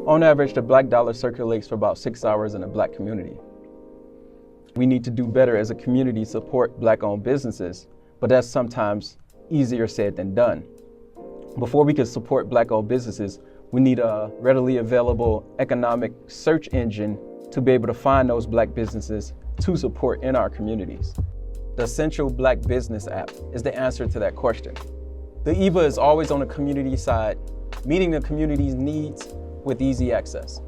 On average, the black dollar circulates for about 6 hours in the black community. We need to do better as a community to support black-owned businesses, but that's sometimes easier said than done. Before we can support black-owned businesses, we need a readily available economic search engine to be able to find those black businesses to support in our communities. The Essential Black Business app is the answer to that question. The EVA is always on the community side, meeting the community's needs with easy access.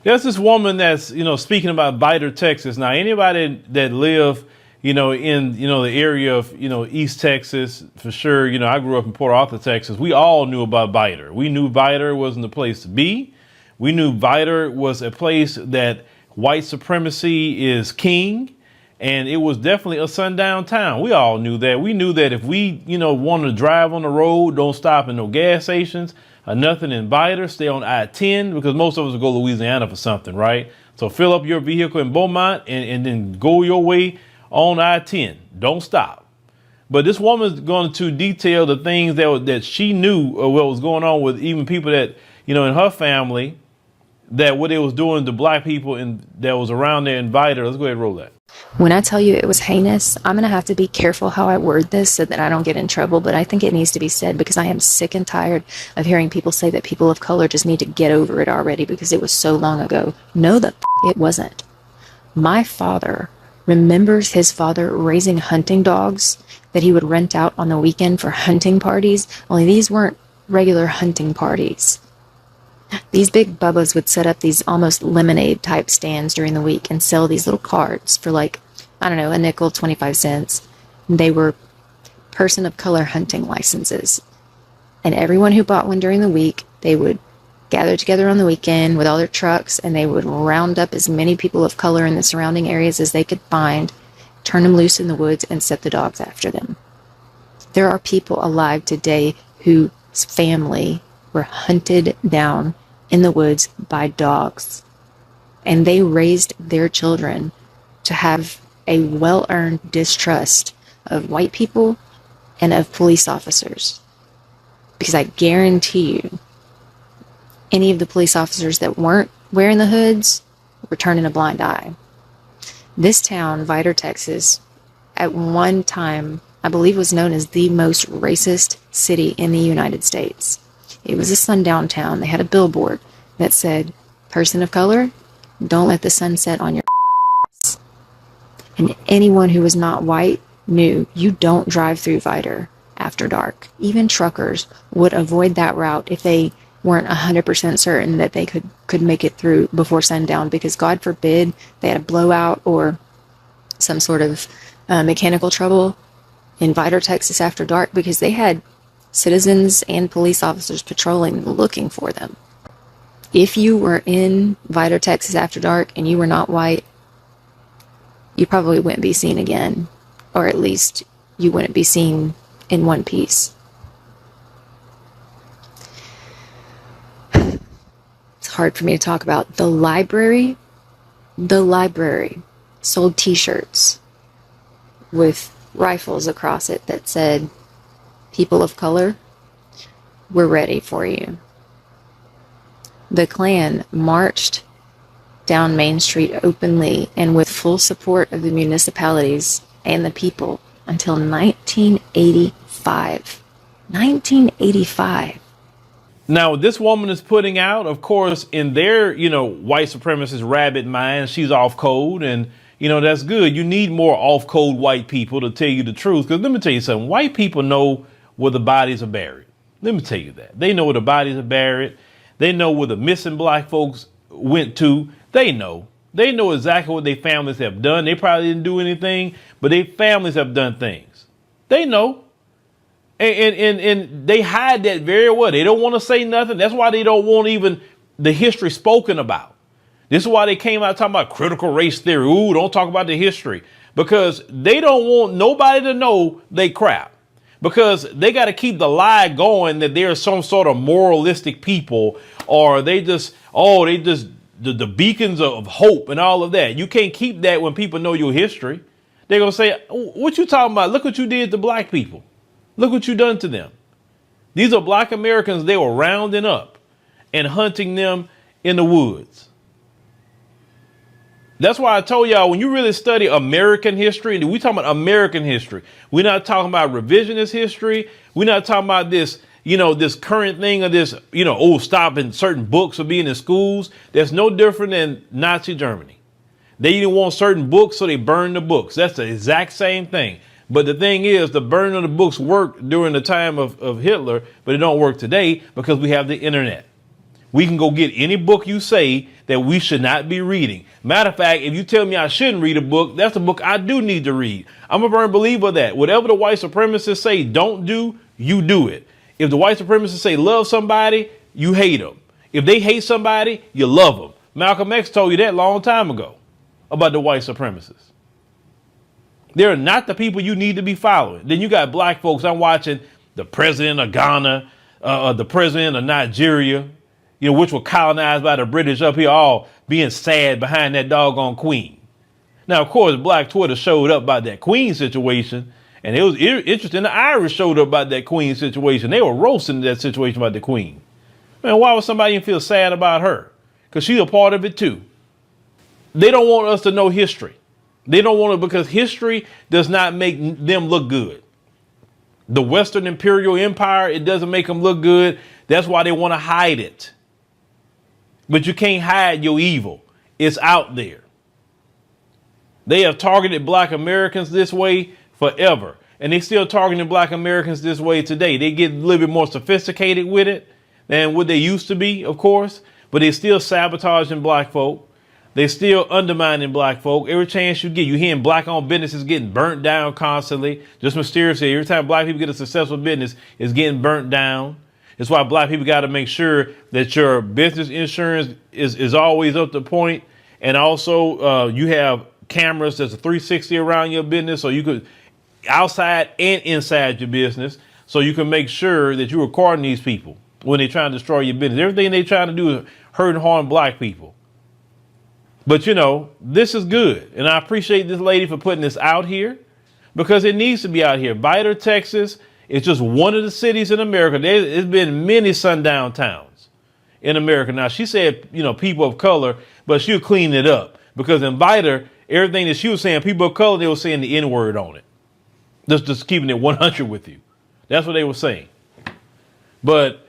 There's this woman that's, speaking about Vidor, Texas. Now, anybody that live, in, the area of, East Texas, for sure, I grew up in Port Arthur, Texas. We all knew about Vidor. We knew Vidor wasn't the place to be. We knew Vidor was a place that white supremacy is king. And it was definitely a sundown town. We all knew that. We knew that if we, wanted to drive on the road, don't stop in no gas stations or nothing in Vidor, stay on I-10, because most of us will go to Louisiana for something, right? So fill up your vehicle in Beaumont and then go your way on I-10. Don't stop. But this woman's going to detail the things that she knew of what was going on with even people that, in her family, that what it was doing to black people that was around there in Vidor. Let's go ahead and roll that. When I tell you it was heinous, I'm going to have to be careful how I word this so that I don't get in trouble, but I think it needs to be said because I am sick and tired of hearing people say that people of color just need to get over it already because it was so long ago. No, it wasn't. My father remembers his father raising hunting dogs that he would rent out on the weekend for hunting parties, only these weren't regular hunting parties. These big bubbas would set up these almost lemonade type stands during the week and sell these little cards for like, I don't know, a nickel, 25 cents. They were person of color hunting licenses. And everyone who bought one during the week, they would gather together on the weekend with all their trucks and they would round up as many people of color in the surrounding areas as they could find, turn them loose in the woods and set the dogs after them. There are people alive today whose family were hunted down in the woods by dogs, and they raised their children to have a well-earned distrust of white people and of police officers. Because I guarantee you, any of the police officers that weren't wearing the hoods were turning a blind eye. This town, Vidor, Texas, at one time, I believe was known as the most racist city in the United States. It was a sundown town. They had a billboard that said, person of color, don't let the sun set on your ass. And anyone who was not white knew you don't drive through Vidor after dark. Even truckers would avoid that route if they weren't 100% certain that they could make it through before sundown, because God forbid they had a blowout or some sort of mechanical trouble in Vidor, Texas after dark, because they had citizens and police officers patrolling looking for them. If you were in Vidor, Texas after dark and you were not white, you probably wouldn't be seen again, or at least you wouldn't be seen in one piece. It's hard for me to talk about. The library sold t-shirts with rifles across it that said, people of color, we're ready for you. The Klan marched down Main Street openly and with full support of the municipalities and the people until 1985. 1985. Now, what this woman is putting out, of course, in their, white supremacist rabbit mind, she's off code, and, that's good. You need more off code white people to tell you the truth. Because let me tell you something, white people know where the bodies are buried. Let me tell you that. They know where the bodies are buried. They know where the missing black folks went to. They know. They know exactly what their families have done. They probably didn't do anything, but their families have done things. They know. And they hide that very well. They don't want to say nothing. That's why they don't want even the history spoken about. This is why they came out talking about critical race theory. Ooh, don't talk about the history. Because they don't want nobody to know they crap. Because they got to keep the lie going that they're some sort of moralistic people, or the beacons of hope and all of that. You can't keep that when people know your history. They're going to say, what you talking about? Look what you did to black people. Look what you've done to them. These are black Americans they were rounding up and hunting them in the woods. That's why I told y'all, when you really study American history, we talking about American history. We're not talking about revisionist history. We're not talking about this, this current thing of this, stopping certain books or being in schools. That's no different than Nazi Germany. They didn't want certain books, so they burned the books. That's the exact same thing. But the thing is, the burning of the books worked during the time of Hitler, but it don't work today because we have the internet. We can go get any book you say that we should not be reading. Matter of fact, if you tell me I shouldn't read a book, that's a book I do need to read. I'm a firm believer of that. Whatever the white supremacists say don't do, you do it. If the white supremacists say love somebody, you hate them. If they hate somebody, you love them. Malcolm X told you that a long time ago about the white supremacists. They're not the people you need to be following. Then you got black folks. I'm watching the president of Ghana, the president of Nigeria, which were colonized by the British up here, all being sad behind that doggone queen. Now, of course, Black Twitter showed up about that queen situation, and it was interesting. The Irish showed up about that queen situation. They were roasting that situation about the queen. Man, why would somebody even feel sad about her? Because she's a part of it too. They don't want us to know history. They don't want it because history does not make them look good. The Western Imperial Empire, it doesn't make them look good. That's why they want to hide it. But you can't hide your evil. It's out there. They have targeted black Americans this way forever. And they still targeting black Americans this way today. They get a little bit more sophisticated with it than what they used to be, of course. But they still sabotaging black folk. They still undermining black folk. Every chance you get, you hearing black-owned businesses getting burnt down constantly. Just mysteriously, every time black people get a successful business, it's getting burnt down. It's why black people got to make sure that your business insurance is always up to point. And also you have cameras that's a 360 around your business. So you could outside and inside your business. So you can make sure that you're recording these people when they're trying to destroy your business. Everything they're trying to do is hurt and harm black people. But, this is good. And I appreciate this lady for putting this out here because it needs to be out here. Vidor, Texas, is just one of the cities in America. There's been many sundown towns in America. Now, she said, people of color, but she'll clean it up because in Vidor, everything that she was saying, people of color, they were saying the N-word on it. Just keeping it 100 with you. That's what they were saying. But,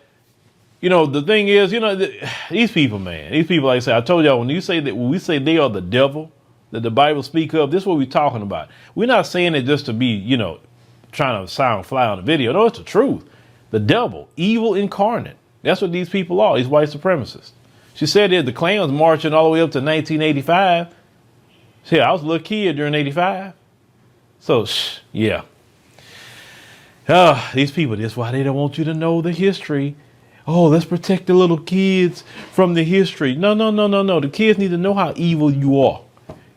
the thing is, these people, man, these people, like I said, I told y'all, when we say they are the devil that the Bible speak of, this is what we're talking about. We're not saying it just to be, trying to sound fly on the video. No, it's the truth. The devil, evil incarnate. That's what these people are, these white supremacists. She said that the Klan was marching all the way up to 1985. See, I was a little kid during 85. So, yeah. These people, that's why they don't want you to know the history. Oh, let's protect the little kids from the history. No. The kids need to know how evil you are.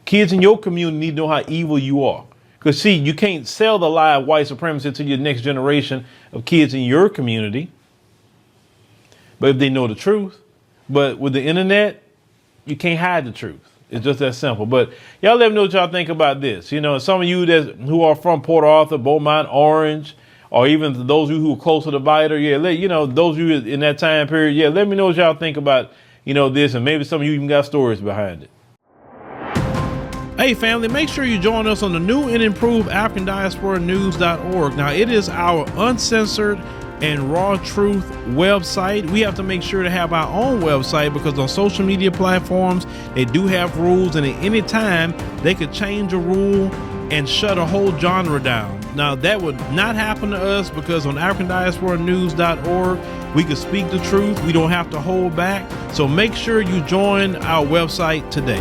Kids in your community need to know how evil you are. Because, see, you can't sell the lie of white supremacy to your next generation of kids in your community. But if they know the truth. But with the internet, you can't hide the truth. It's just that simple. But y'all let me know what y'all think about this. Some of you who are from Port Arthur, Beaumont, Orange, or even those of you who are closer to Vidor, those of you in that time period, let me know what y'all think about, this, and maybe some of you even got stories behind it. Hey family, make sure you join us on the new and improved AfricanDiasporaNews.org. Now, it is our uncensored and raw truth website. We have to make sure to have our own website because on social media platforms, they do have rules, and at any time they could change a rule and shut a whole genre down. Now, that would not happen to us because on AfricanDiasporaNews.org, we can speak the truth. We don't have to hold back. So make sure you join our website today.